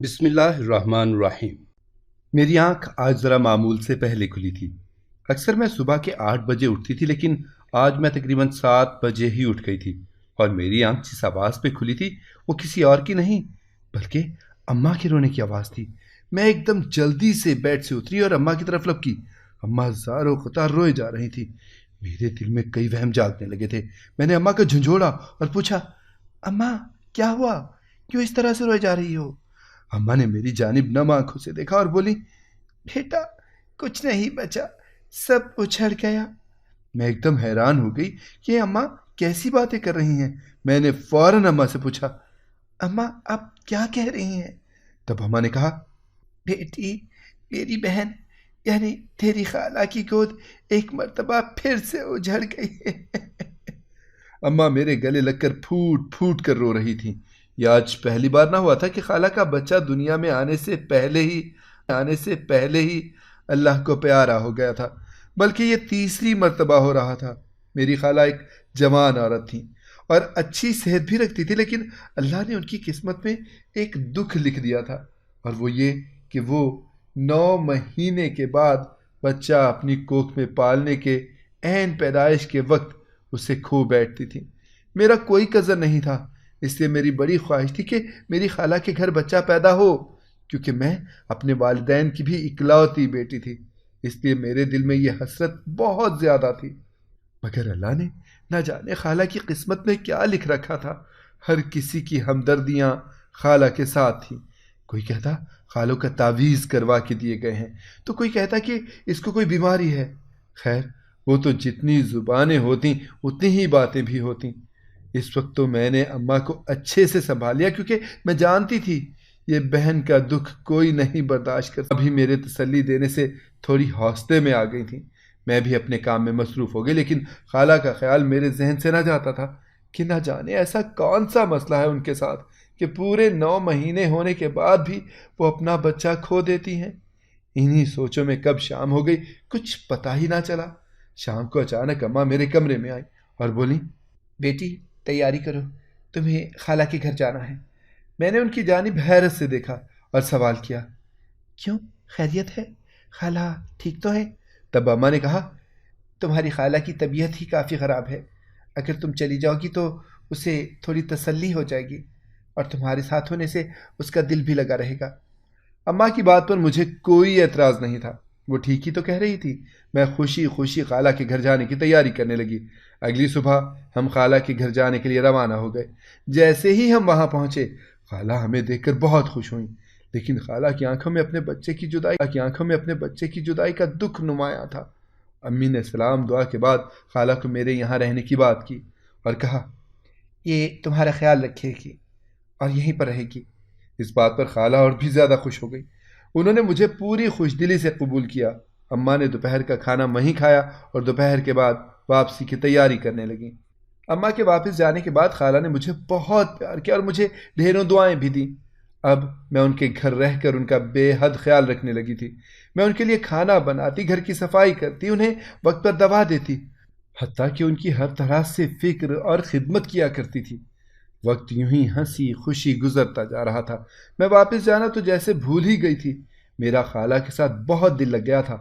بسم اللہ الرحمن الرحیم۔ میری آنکھ آج ذرا معمول سے پہلے کھلی تھی۔ اکثر میں صبح کے 8 بجے اٹھتی تھی، لیکن آج میں تقریباً 7 بجے ہی اٹھ گئی تھی، اور میری آنکھ جس آواز پہ کھلی تھی وہ کسی اور کی نہیں بلکہ اماں کے رونے کی آواز تھی۔ میں ایک دم جلدی سے بیڈ سے اتری اور اماں کی طرف لپکی۔ اماں زار و قطار روئے جا رہی تھی۔ میرے دل میں کئی وہم جاگنے لگے تھے۔ میں نے اماں کو جھنجھوڑا اور پوچھا، اماں کیا ہوا؟ کیوں اس طرح سے روئے جا رہی ہو؟ اماں نے میری جانب نم آنکھوں سے دیکھا اور بولی، بیٹا کچھ نہیں بچا، سب اچھڑ گیا۔ میں ایک دم حیران ہو گئی کہ اماں کیسی باتیں کر رہی ہیں۔ میں نے فوراً اماں سے پوچھا، اماں آپ کیا کہہ رہی ہیں؟ تب اماں نے کہا، بیٹی میری بہن یعنی تیری خالہ کی گود ایک مرتبہ پھر سے اجڑ گئی ہے۔ اماں میرے گلے لگ کر پھوٹ پھوٹ کر رو رہی تھی۔ یہ آج پہلی بار نہ ہوا تھا کہ خالہ کا بچہ دنیا میں آنے سے پہلے ہی اللہ کو پیارا ہو گیا تھا، بلکہ یہ تیسری مرتبہ ہو رہا تھا۔ میری خالہ ایک جوان عورت تھی اور اچھی صحت بھی رکھتی تھی، لیکن اللہ نے ان کی قسمت میں ایک دکھ لکھ دیا تھا، اور وہ یہ کہ وہ 9 مہینے کے بعد بچہ اپنی کوکھ میں پالنے کے عین پیدائش کے وقت اسے کھو بیٹھتی تھی۔ میرا کوئی کزن نہیں تھا، اس لیے میری بڑی خواہش تھی کہ میری خالہ کے گھر بچہ پیدا ہو، کیونکہ میں اپنے والدین کی بھی اکلوتی بیٹی تھی۔ اس لیے میرے دل میں یہ حسرت بہت زیادہ تھی، مگر اللہ نے نہ جانے خالہ کی قسمت میں کیا لکھ رکھا تھا۔ ہر کسی کی ہمدردیاں خالہ کے ساتھ تھیں۔ کوئی کہتا خالوں کا تعویذ کروا کے دیے گئے ہیں، تو کوئی کہتا کہ اس کو کوئی بیماری ہے۔ خیر، وہ تو جتنی زبانیں ہوتیں اتنی ہی باتیں بھی ہوتیں۔ اس وقت تو میں نے اماں کو اچھے سے سنبھال لیا، کیونکہ میں جانتی تھی یہ بہن کا دکھ کوئی نہیں برداشت کرتا۔ ابھی میرے تسلی دینے سے تھوڑی حوصلے میں آ گئی تھیں۔ میں بھی اپنے کام میں مصروف ہو گئی، لیکن خالہ کا خیال میرے ذہن سے نہ جاتا تھا کہ نہ جانے ایسا کون سا مسئلہ ہے ان کے ساتھ کہ پورے 9 مہینے ہونے کے بعد بھی وہ اپنا بچہ کھو دیتی ہیں۔ انہی سوچوں میں کب شام ہو گئی کچھ پتہ ہی نہ چلا۔ شام کو اچانک اماں میرے کمرے میں آئی اور بولی، بیٹی تیاری کرو، تمہیں خالہ کے گھر جانا ہے۔ میں نے ان کی جانب حیرت سے دیکھا اور سوال کیا، کیوں خیریت ہے؟ خالہ ٹھیک تو ہے؟ تب اماں نے کہا، تمہاری خالہ کی طبیعت ہی کافی خراب ہے، اگر تم چلی جاؤ گی تو اسے تھوڑی تسلی ہو جائے گی، اور تمہارے ساتھ ہونے سے اس کا دل بھی لگا رہے گا۔ اماں کی بات پر مجھے کوئی اعتراض نہیں تھا، وہ ٹھیک ہی تو کہہ رہی تھی۔ میں خوشی خوشی خالہ کے گھر جانے کی تیاری کرنے لگی۔ اگلی صبح ہم خالہ کے گھر جانے کے لیے روانہ ہو گئے۔ جیسے ہی ہم وہاں پہنچے، خالہ ہمیں دیکھ کر بہت خوش ہوئیں، لیکن خالہ کی آنکھوں میں اپنے بچے کی جدائی کا دکھ نمایاں تھا۔ امی نے سلام دعا کے بعد خالہ کو میرے یہاں رہنے کی بات کی اور کہا، یہ تمہارا خیال رکھے گی اور یہیں پر رہے گی۔ اس بات پر خالہ اور بھی زیادہ خوش ہو گئی۔ انہوں نے مجھے پوری خوش دلی سے قبول کیا۔ اماں نے دوپہر کا کھانا وہیں کھایا اور دوپہر کے بعد واپسی کی تیاری کرنے لگیں۔ اماں کے واپس جانے کے بعد خالہ نے مجھے بہت پیار کیا اور مجھے ڈھیروں دعائیں بھی دیں۔ اب میں ان کے گھر رہ کر ان کا بے حد خیال رکھنے لگی تھی۔ میں ان کے لیے کھانا بناتی، گھر کی صفائی کرتی، انہیں وقت پر دوا دیتی، حتیٰ کہ ان کی ہر طرح سے فکر اور خدمت کیا کرتی تھی۔ وقت یوں ہی ہنسی خوشی گزرتا جا رہا تھا۔ میں واپس جانا تو جیسے بھول ہی گئی تھی۔ میرا خالہ کے ساتھ بہت دل لگ گیا تھا۔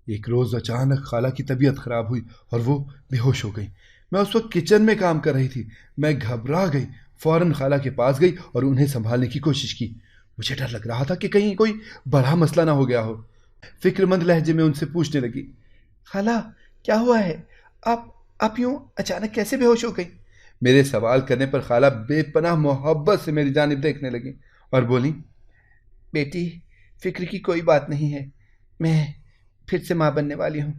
ایک روز اچانک خالہ کی طبیعت خراب ہوئی اور وہ بے ہوش ہو گئی۔ میں اس وقت کچن میں کام کر رہی تھی۔ میں گھبرا گئی، فوراً خالہ کے پاس گئی اور انہیں سنبھالنے کی کوشش کی۔ مجھے ڈر لگ رہا تھا کہ کہیں کوئی بڑا مسئلہ نہ ہو گیا ہو۔ فکر مند لہجے میں ان سے پوچھنے لگی، خالہ کیا ہوا ہے؟ آپ یوں اچانک کیسے بے ہوش ہو گئی؟ میرے سوال کرنے پر خالہ بے پناہ محبت سے میری جانب دیکھنے لگیں اور بولی، بیٹی فکر کی کوئی بات نہیں ہے، میں پھر سے ماں بننے والی ہوں۔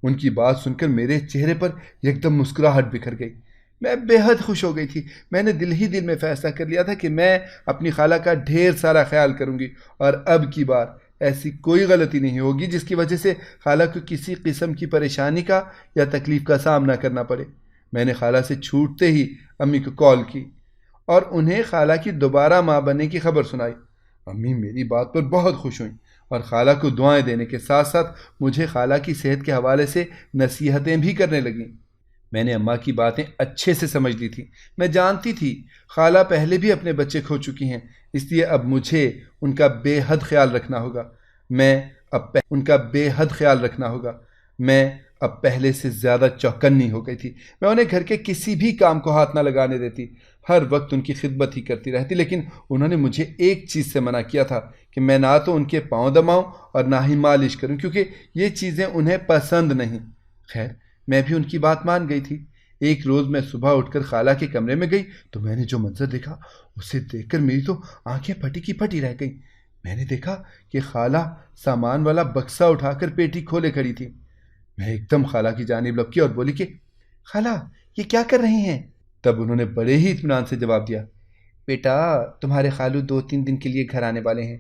ان کی بات سن کر میرے چہرے پر یک دم مسکراہٹ بکھر گئی۔ میں بے حد خوش ہو گئی تھی۔ میں نے دل ہی دل میں فیصلہ کر لیا تھا کہ میں اپنی خالہ کا ڈھیر سارا خیال کروں گی، اور اب کی بار ایسی کوئی غلطی نہیں ہوگی جس کی وجہ سے خالہ کو کسی قسم کی پریشانی کا یا تکلیف کا سامنا کرنا پڑے۔ میں نے خالہ سے چھوٹتے ہی امی کو کال کی اور انہیں خالہ کی دوبارہ ماں بننے کی خبر سنائی۔ امی میری بات پر بہت خوش ہوئیں اور خالہ کو دعائیں دینے کے ساتھ ساتھ مجھے خالہ کی صحت کے حوالے سے نصیحتیں بھی کرنے لگیں۔ میں نے اماں کی باتیں اچھے سے سمجھ لی تھی۔ میں جانتی تھی خالہ پہلے بھی اپنے بچے کھو چکی ہیں، اس لیے اب مجھے ان کا بے حد خیال رکھنا ہوگا۔ میں اب پہلے سے زیادہ چوکنی ہو گئی تھی۔ میں انہیں گھر کے کسی بھی کام کو ہاتھ نہ لگانے دیتی، ہر وقت ان کی خدمت ہی کرتی رہتی، لیکن انہوں نے مجھے ایک چیز سے منع کیا تھا کہ میں نہ تو ان کے پاؤں دباؤں اور نہ ہی مالش کروں، کیونکہ یہ چیزیں انہیں پسند نہیں۔ خیر میں بھی ان کی بات مان گئی تھی۔ ایک روز میں صبح اٹھ کر خالہ کے کمرے میں گئی تو میں نے جو منظر دیکھا اسے دیکھ کر میری تو آنکھیں پھٹی کی پھٹی رہ گئیں۔ میں نے دیکھا کہ خالہ سامان والا بکسا اٹھا کر پیٹی کھولے کھڑی تھی۔ میں ایک دم خالہ کی جانب لپکی اور بولی کہ خالہ یہ کیا کر رہی ہیں؟ تب انہوں نے بڑے ہی اطمینان سے جواب دیا، بیٹا تمہارے خالو 2-3 دن کے لیے گھر آنے والے ہیں،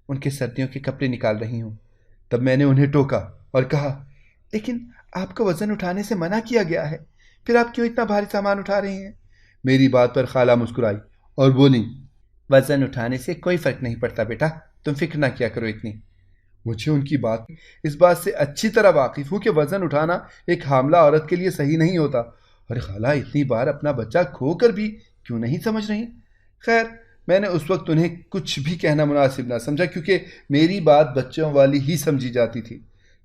ان کے سردیوں کے کپڑے نکال رہی ہوں۔ تب میں نے انہیں ٹوکا اور کہا، لیکن آپ کو وزن اٹھانے سے منع کیا گیا ہے، پھر آپ کیوں اتنا بھاری سامان اٹھا رہی ہیں؟ میری بات پر خالہ مسکرائی اور بولی، وزن اٹھانے سے کوئی فرق نہیں پڑتا بیٹا، تم فکر نہ کیا کرو اتنی۔ مجھے ان کی اس بات سے اچھی طرح واقف ہوں کہ وزن اٹھانا ایک حاملہ عورت کے لیے صحیح نہیں ہوتا، اور خالہ اتنی بار اپنا بچہ کھو کر بھی کیوں نہیں سمجھ رہی؟ خیر میں نے اس وقت انہیں کچھ بھی کہنا مناسب نہ سمجھا، کیونکہ میری بات بچوں والی ہی سمجھی جاتی تھی۔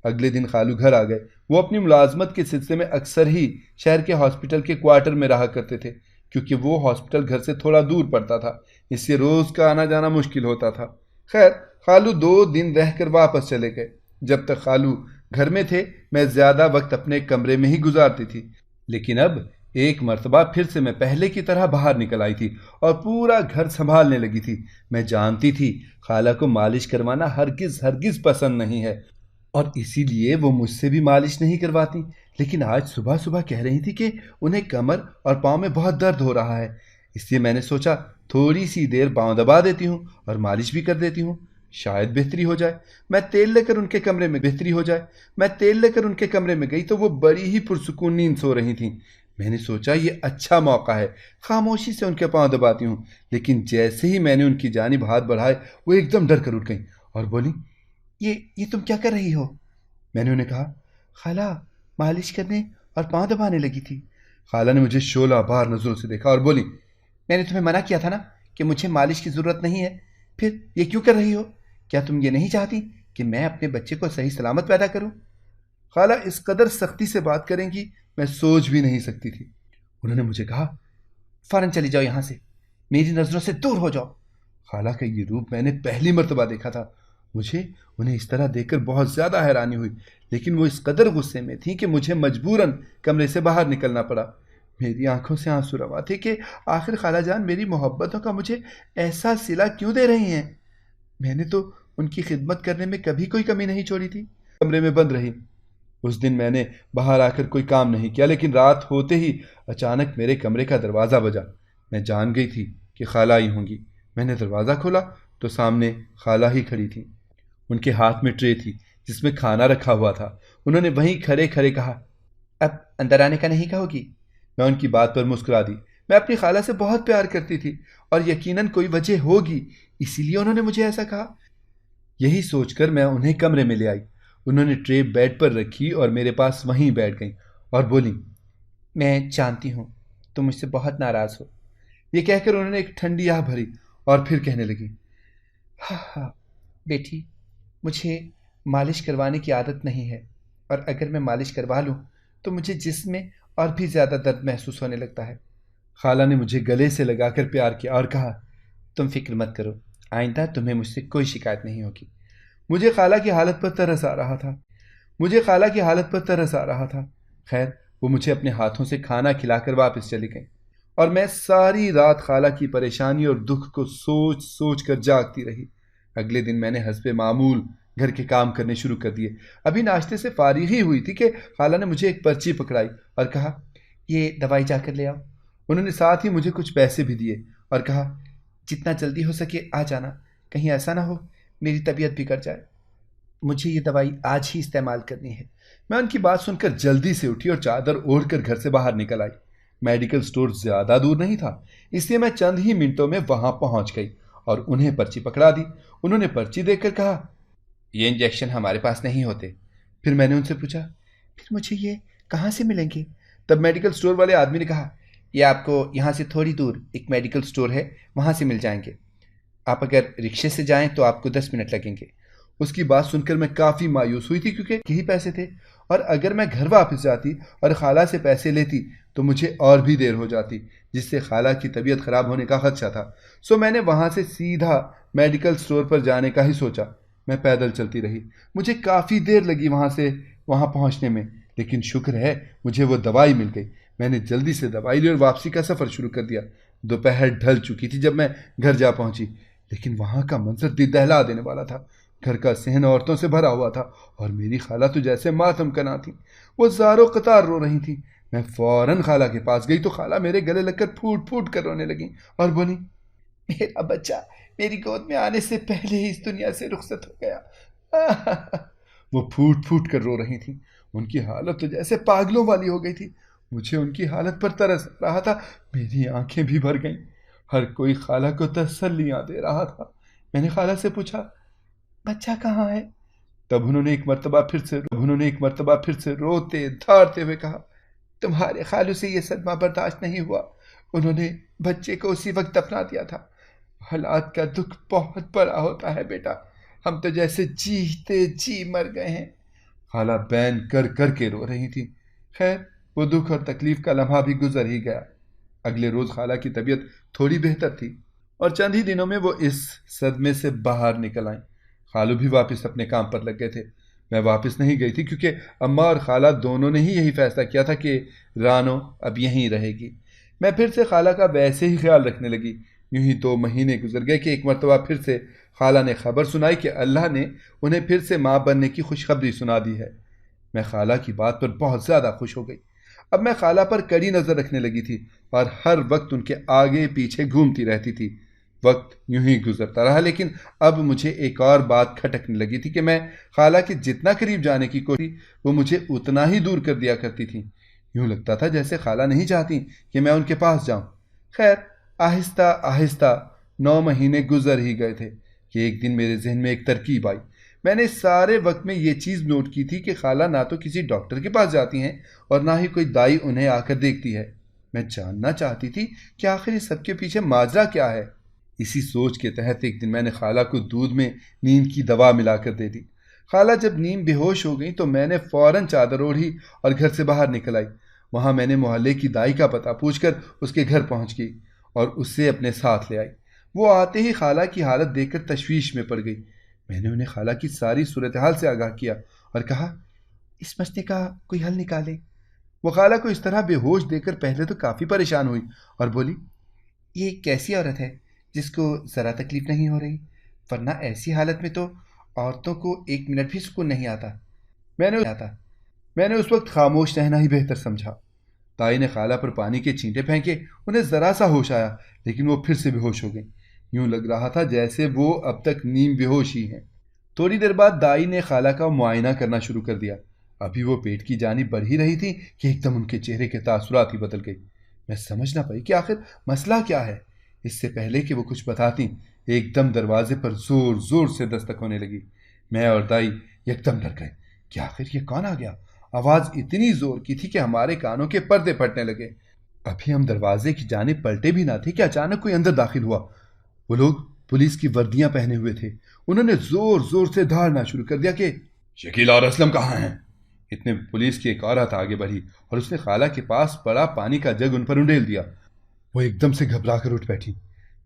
اگلے دن خالو گھر آ گئے۔ وہ اپنی ملازمت کے سلسلے میں اکثر ہی شہر کے ہاسپٹل کے کوارٹر میں رہا کرتے تھے، کیونکہ وہ ہاسپٹل گھر سے تھوڑا دور پڑتا تھا، اس سے روز کا آنا جانا مشکل ہوتا تھا۔ خیر خالو 2 دن رہ کر واپس چلے گئے۔ جب تک خالو گھر میں تھے میں زیادہ وقت اپنے کمرے میں ہی گزارتی تھی، لیکن اب ایک مرتبہ پھر سے میں پہلے کی طرح باہر نکل آئی تھی اور پورا گھر سنبھالنے لگی تھی۔ میں جانتی تھی خالہ کو مالش کروانا ہرگز پسند نہیں ہے، اور اسی لیے وہ مجھ سے بھی مالش نہیں کرواتی، لیکن آج صبح صبح کہہ رہی تھی کہ انہیں کمر اور پاؤں میں بہت درد ہو رہا ہے۔ اس لیے میں نے سوچا تھوڑی سی دیر پاؤں دبا دیتی ہوں اور مالش بھی کر دیتی ہوں، شاید بہتری ہو جائے۔ میں تیل لے کر ان کے کمرے میں گئی تو وہ بڑی ہی پرسکون نیند سو رہی تھیں۔ میں نے سوچا یہ اچھا موقع ہے، خاموشی سے ان کے پاؤں دباتی ہوں، لیکن جیسے ہی میں نے ان کی جانب ہاتھ بڑھائے وہ ایک دم ڈر کر اٹھ گئیں اور بولی، یہ تم کیا کر رہی ہو؟ میں نے انہیں کہا، خالہ مالش کرنے اور پاؤں دبانے لگی تھی۔ خالہ نے مجھے شعلہ بار نظروں سے دیکھا اور بولی، میں نے تمہیں منع کیا تھا نا کہ مجھے مالش کی ضرورت نہیں ہے، پھر یہ کیوں کر رہی ہو؟ کیا تم یہ نہیں چاہتی کہ میں اپنے بچے کو صحیح سلامت پیدا کروں؟ خالہ اس قدر سختی سے بات کریں گی میں سوچ بھی نہیں سکتی تھی۔ انہوں نے مجھے کہا، فوراً چلی جاؤ یہاں سے، میری نظروں سے دور ہو جاؤ۔ خالہ کا یہ روپ میں نے پہلی مرتبہ دیکھا تھا۔ مجھے انہیں اس طرح دیکھ کر بہت زیادہ حیرانی ہوئی، لیکن وہ اس قدر غصے میں تھی کہ مجھے مجبوراً کمرے سے باہر نکلنا پڑا۔ میری آنکھوں سے آنسو روا تھے کہ آخر خالہ جان میری محبتوں کا مجھے ایسا صلہ کیوں دے رہی ہیں؟ میں نے تو ان کی خدمت کرنے میں کبھی کوئی کمی نہیں چھوڑی تھی۔ کمرے میں بند رہی۔ اس دن میں نے باہر آ کر کوئی کام نہیں کیا، لیکن رات ہوتے ہی اچانک میرے کمرے کا دروازہ بجا۔ میں جان گئی تھی کہ خالہ آئی ہوں گی۔ میں نے دروازہ کھولا تو سامنے خالہ ہی کھڑی تھی۔ ان کے ہاتھ میں ٹرے تھی جس میں کھانا رکھا ہوا تھا۔ انہوں نے وہیں کھڑے کھڑے کہا، اب اندر آنے کا نہیں کہو گی؟ میں ان کی بات پر مسکرا دی۔ میں اپنی خالہ سے بہت پیار کرتی تھی اور یقیناً کوئی وجہ ہوگی، اسی لیے انہوں نے مجھے ایسا کہا۔ یہی سوچ کر میں انہیں کمرے میں لے آئی۔ انہوں نے ٹرے بیڈ پر رکھی اور میرے پاس وہیں بیٹھ گئیں اور بولی، میں جانتی ہوں تم مجھ سے بہت ناراض ہو۔ یہ کہہ کر انہوں نے ایک ٹھنڈی آہ بھری اور پھر کہنے لگی، ہاں بیٹی، مجھے مالش کروانے کی عادت نہیں ہے، اور اگر میں مالش کروا لوں تو مجھے جسم میں اور بھی زیادہ درد محسوس ہونے لگتا ہے۔ خالہ نے مجھے گلے سے لگا کر پیار کیا اور کہا، تم فکر مت کرو، آئندہ تمہیں مجھ سے کوئی شکایت نہیں ہوگی۔ مجھے خالہ کی حالت پر ترس آ رہا تھا۔ خیر وہ مجھے اپنے ہاتھوں سے کھانا کھلا کر واپس چلی گئیں، اور میں ساری رات خالہ کی پریشانی اور دکھ کو سوچ سوچ کر جاگتی رہی۔ اگلے دن میں نے حسب معمول گھر کے کام کرنے شروع کر دیے۔ ابھی ناشتے سے فارغ ہی ہوئی تھی کہ خالہ نے مجھے ایک پرچی پکڑائی اور کہا، یہ دوائی جا کر لے آؤ۔ انہوں نے ساتھ ہی مجھے کچھ پیسے بھی دیے اور کہا، جتنا جلدی ہو سکے آ جانا، کہیں ایسا نہ ہو میری طبیعت بگڑ جائے، مجھے یہ دوائی آج ہی استعمال کرنی ہے۔ میں ان کی بات سن کر جلدی سے اٹھی اور چادر اوڑھ کر گھر سے باہر نکل آئی۔ میڈیکل سٹور زیادہ دور نہیں تھا، اس لیے میں چند ہی منٹوں میں وہاں پہنچ گئی اور انہیں پرچی پکڑا دی۔ انہوں نے پرچی دیکھ کر کہا، یہ انجیکشن ہمارے پاس نہیں ہوتے۔ پھر میں نے ان سے پوچھا، پھر مجھے یہ کہاں سے ملیں گے؟ تب میڈیکل سٹور والے آدمی نے کہا، یہ آپ کو یہاں سے تھوڑی دور ایک میڈیکل سٹور ہے، وہاں سے مل جائیں گے۔ آپ اگر رکشے سے جائیں تو آپ کو 10 منٹ لگیں گے۔ اس کی بات سن کر میں کافی مایوس ہوئی تھی کیونکہ یہی پیسے تھے، اور اگر میں گھر واپس جاتی اور خالہ سے پیسے لیتی تو مجھے اور بھی دیر ہو جاتی، جس سے خالہ کی طبیعت خراب ہونے کا خدشہ تھا۔ سو میں نے وہاں سے سیدھا میڈیکل سٹور پر جانے کا ہی سوچا۔ میں پیدل چلتی رہی، مجھے کافی دیر لگی وہاں پہنچنے میں، لیکن شکر ہے مجھے وہ دوائی مل گئی۔ میں نے جلدی سے دوائی لی اور واپسی کا سفر شروع کر دیا۔ دوپہر ڈھل چکی تھی جب میں گھر جا پہنچی، لیکن وہاں کا منظر دل دہلا دینے والا تھا۔ گھر کا صحن عورتوں سے بھرا ہوا تھا اور میری خالہ تو جیسے ماتم کنا تھی، وہ زاروں قطار رو رہی تھی۔ میں فوراً خالہ کے پاس گئی تو خالہ میرے گلے لگ کر پھوٹ پھوٹ کر رونے لگی اور بولی، میرا بچہ میری گود میں آنے سے پہلے ہی اس دنیا سے رخصت ہو گیا۔ وہ پھوٹ پھوٹ کر رو رہی تھیں، ان کی حالت تو جیسے پاگلوں والی ہو گئی تھی۔ مجھے ان کی حالت پر ترس آ رہا تھا، میری آنکھیں بھی بھر گئیں۔ ہر کوئی خالہ کو تسلیاں دے رہا تھا۔ میں نے خالہ سے پوچھا، بچہ کہاں ہے؟ تب انہوں نے ایک مرتبہ پھر سے روتے دھاڑتے ہوئے کہا، تمہارے خالو سے یہ صدمہ برداشت نہیں ہوا، انہوں نے بچے کو اسی وقت دفنا دیا تھا۔ حالات کا دکھ بہت بڑا ہوتا ہے بیٹا، ہم تو جیسے جیتے جی مر گئے ہیں۔ خالہ بین کر کر کے رو رہی تھی۔ خیر، وہ دکھ اور تکلیف کا لمحہ بھی گزر ہی گیا۔ اگلے روز خالہ کی طبیعت تھوڑی بہتر تھی اور چند ہی دنوں میں وہ اس صدمے سے باہر نکل آئیں۔ خالو بھی واپس اپنے کام پر لگ گئے تھے۔ میں واپس نہیں گئی تھی کیونکہ اماں اور خالہ دونوں نے ہی یہی فیصلہ کیا تھا کہ رانو اب یہیں رہے گی۔ میں پھر سے خالہ کا ویسے ہی خیال رکھنے لگی۔ یوں ہی 2 مہینے گزر گئے کہ ایک مرتبہ پھر سے خالہ نے خبر سنائی کہ اللہ نے انہیں پھر سے ماں بننے کی خوشخبری سنا دی ہے۔ میں خالہ کی بات پر بہت زیادہ خوش ہو گئی۔ اب میں خالہ پر کڑی نظر رکھنے لگی تھی اور ہر وقت ان کے آگے پیچھے گھومتی رہتی تھی۔ وقت یوں ہی گزرتا رہا، لیکن اب مجھے ایک اور بات کھٹکنے لگی تھی کہ میں خالہ کے جتنا قریب جانے کی کوشش وہ مجھے اتنا ہی دور کر دیا کرتی تھی۔ یوں لگتا تھا جیسے خالہ نہیں چاہتی کہ میں ان کے پاس جاؤں۔ خیر، آہستہ آہستہ 9 مہینے گزر ہی گئے تھے کہ ایک دن میرے ذہن میں ایک ترکیب آئی۔ میں نے سارے وقت میں یہ چیز نوٹ کی تھی کہ خالہ نہ تو کسی ڈاکٹر کے پاس جاتی ہیں اور نہ ہی کوئی دائی انہیں آ کر دیکھتی ہے۔ میں جاننا چاہتی تھی کہ آخر اس سب کے پیچھے ماجرا کیا ہے۔ اسی سوچ کے تحت ایک دن میں نے خالہ کو دودھ میں نیند کی دوا ملا کر دے دی۔ خالہ جب نیند بے ہوش ہو گئی تو میں نے فوراً چادر اوڑھی اور گھر سے باہر نکل آئی۔ وہاں میں نے محلے کی دائی کا پتہ پوچھ کر اس کے گھر پہنچ گئی اور اسے اپنے ساتھ لے آئی۔ وہ آتے ہی خالہ کی حالت دیکھ کر تشویش میں پڑ گئی۔ میں نے انہیں خالہ کی ساری صورتحال سے آگاہ کیا اور کہا، اس مسئلے کا کوئی حل نکالیں۔ وہ خالہ کو اس طرح بے ہوش دیکھ کر پہلے تو کافی پریشان ہوئی اور بولی، یہ کیسی عورت ہے جس کو ذرا تکلیف نہیں ہو رہی؟ ورنہ ایسی حالت میں تو عورتوں کو 1 منٹ بھی سکون نہیں آتا۔ میں نے اس وقت خاموش رہنا ہی بہتر سمجھا۔ تائی نے خالہ پر پانی کے چھینٹے پھینکے، انہیں ذرا سا ہوش آیا، لیکن وہ پھر سے بے ہوش ہو گئی۔ یوں لگ رہا تھا جیسے وہ اب تک نیم بے ہوش ہی ہیں۔ تھوڑی دیر بعد دائی نے خالہ کا معائنہ کرنا شروع کر دیا۔ ابھی وہ پیٹ کی جانب بڑھ ہی رہی تھی کہ ایک دم ان کے چہرے کے تاثرات ہی بدل گئی۔ میں سمجھ نہ پائی کہ آخر مسئلہ کیا ہے۔ اس سے پہلے کہ وہ کچھ بتاتی، ایک دم دروازے پر زور زور سے دستک ہونے لگی۔ میں اور دائی ایک دم ڈر گئے کہ آخر یہ کون آ گیا۔ آواز اتنی زور کی تھی کہ ہمارے کانوں کے پردے پھٹنے لگے۔ ابھی ہم دروازے کی جانب پلٹے بھی نہ تھے کہ اچانک کوئی اندر داخل ہوا۔ وہ لوگ پولیس کی وردیاں پہنے ہوئے تھے۔ انہوں نے زور زور سے دھاڑنا شروع کر دیا کہ شکیل اور اسلم کہاں ہیں؟ اتنے پولیس کی ایک عورت آگے بڑھی اور اس نے خالہ کے پاس پڑا پانی کا جگ ان پر انڈیل دیا۔ وہ ایک دم سے گھبرا کر اٹھ بیٹھی۔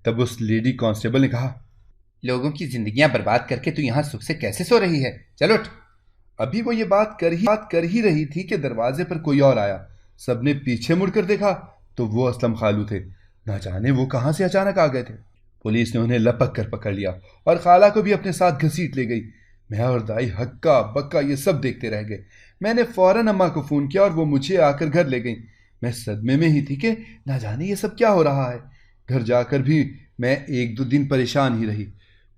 تب اس لیڈی کانسٹیبل نے کہا، لوگوں کی زندگیاں برباد کر کے تو یہاں سکھ سے کیسے سو رہی ہے؟ چل اٹھ۔ ابھی وہ یہ بات کر ہی رہی تھی کہ دروازے پر کوئی اور آیا۔ سب نے پیچھے مڑ کر دیکھا تو وہ اسلم خالو تھے۔ نہ جانے وہ کہاں سے اچانک آ گئے تھے۔ پولیس نے انہیں لپک کر پکڑ لیا اور خالہ کو بھی اپنے ساتھ گھسیٹ لے گئی۔ میں اور دائی ہکا بکا یہ سب دیکھتے رہ گئے۔ میں نے فوراً اماں کو فون کیا اور وہ مجھے آ کر گھر لے گئیں۔ میں صدمے میں ہی تھی کہ نہ جانے یہ سب کیا ہو رہا ہے۔ گھر جا کر بھی میں 1-2 دن پریشان ہی رہی۔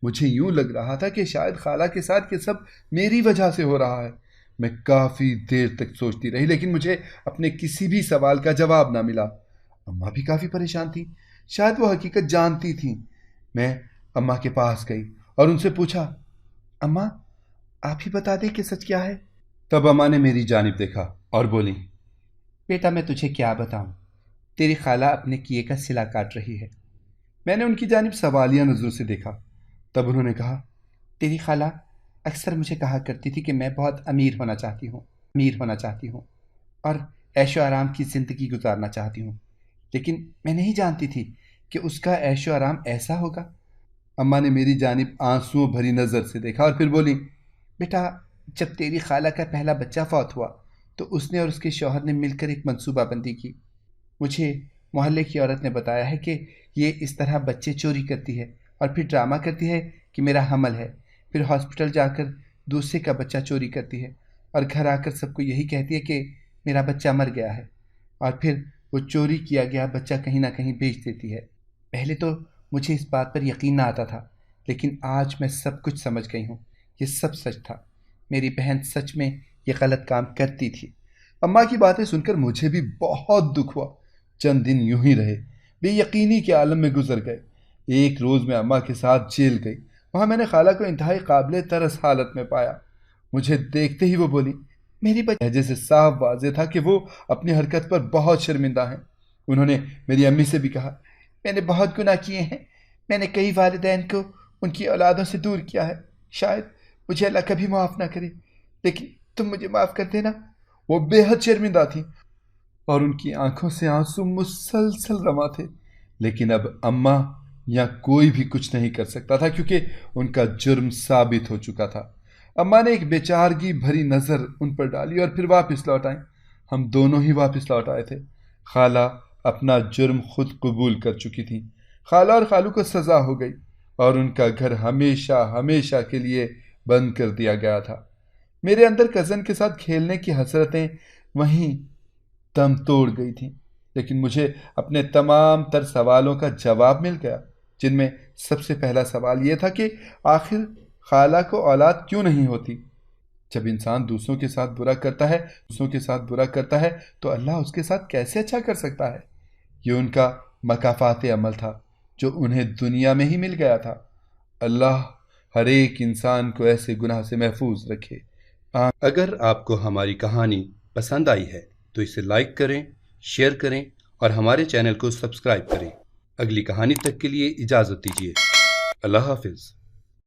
مجھے یوں لگ رہا تھا کہ شاید خالہ کے ساتھ یہ سب میری وجہ سے ہو رہا ہے۔ میں کافی دیر تک سوچتی رہی لیکن مجھے اپنے کسی بھی سوال کا جواب نہ ملا۔ اماں بھی کافی پریشان تھی، شاید وہ حقیقت جانتی تھیں۔ میں اماں کے پاس گئی اور ان سے پوچھا، اماں آپ ہی بتا دیں کہ سچ کیا ہے؟ تب اماں نے میری جانب دیکھا اور بولی، بیٹا میں تجھے کیا بتاؤں، تیری خالہ اپنے کیے کا صلہ کاٹ رہی ہے۔ میں نے ان کی جانب سوالیہ نظروں سے دیکھا۔ تب انہوں نے کہا، تیری خالہ اکثر مجھے کہا کرتی تھی کہ میں بہت امیر ہونا چاہتی ہوں اور عیش و آرام کی زندگی گزارنا چاہتی ہوں، لیکن میں نہیں جانتی تھی کہ اس کا عیش و آرام ایسا ہوگا۔ اماں نے میری جانب آنسوؤں بھری نظر سے دیکھا اور پھر بولی، بیٹا، جب تیری خالہ کا پہلا بچہ فوت ہوا تو اس نے اور اس کے شوہر نے مل کر ایک منصوبہ بندی کی۔ مجھے محلے کی عورت نے بتایا ہے کہ یہ اس طرح بچے چوری کرتی ہے اور پھر ڈرامہ کرتی ہے کہ میرا حمل ہے، پھر ہاسپٹل جا کر دوسرے کا بچہ چوری کرتی ہے اور گھر آ کر سب کو یہی کہتی ہے کہ میرا بچہ مر گیا ہے، اور پھر وہ چوری کیا گیا بچہ کہیں نہ کہیں بیچ دیتی ہے۔ پہلے تو مجھے اس بات پر یقین نہ آتا تھا، لیکن آج میں سب کچھ سمجھ گئی ہوں، یہ سب سچ تھا، میری بہن سچ میں یہ غلط کام کرتی تھی۔ اماں کی باتیں سن کر مجھے بھی بہت دکھ ہوا۔ چند دن یوں ہی رہے، بے یقینی کے عالم میں گزر گئے۔ ایک روز میں اماں کے ساتھ جیل گئی، وہاں میں نے خالہ کو انتہائی قابل ترس حالت میں پایا۔ مجھے دیکھتے ہی وہ بولی، میری لہجے سے صاف واضح تھا کہ وہ اپنی حرکت پر بہت شرمندہ ہیں۔ انہوں نے میری امی سے بھی کہا، میں نے بہت گناہ کیے ہیں، میں نے کئی والدین کو ان کی اولادوں سے دور کیا ہے، شاید مجھے اللہ کبھی معاف نہ کرے، لیکن تم مجھے معاف کر دینا۔ وہ بے حد شرمندہ تھی اور ان کی آنکھوں سے آنسو مسلسل رواں تھے، لیکن اب اماں یا کوئی بھی کچھ نہیں کر سکتا تھا کیونکہ ان کا جرم ثابت ہو چکا تھا۔ اماں نے ایک بیچارگی بھری نظر ان پر ڈالی اور پھر واپس لوٹ آئیں۔ ہم دونوں ہی واپس لوٹ آئے تھے۔ خالہ اپنا جرم خود قبول کر چکی تھیں۔ خالہ اور خالو کو سزا ہو گئی اور ان کا گھر ہمیشہ ہمیشہ کے لیے بند کر دیا گیا تھا۔ میرے اندر کزن کے ساتھ کھیلنے کی حسرتیں وہیں دم توڑ گئی تھیں، لیکن مجھے اپنے تمام تر سوالوں کا جواب مل گیا، جن میں سب سے پہلا سوال یہ تھا کہ آخر خالہ کو اولاد کیوں نہیں ہوتی؟ جب انسان دوسروں کے ساتھ برا کرتا ہے تو اللہ اس کے ساتھ کیسے اچھا کر سکتا ہے؟ یہ ان کا مکافات عمل تھا جو انہیں دنیا میں ہی مل گیا تھا۔ اللہ ہر ایک انسان کو ایسے گناہ سے محفوظ رکھے۔ اگر آپ کو ہماری کہانی پسند آئی ہے تو اسے لائک کریں، شیئر کریں اور ہمارے چینل کو سبسکرائب کریں۔ اگلی کہانی تک کے لیے اجازت دیجیے۔ اللہ حافظ۔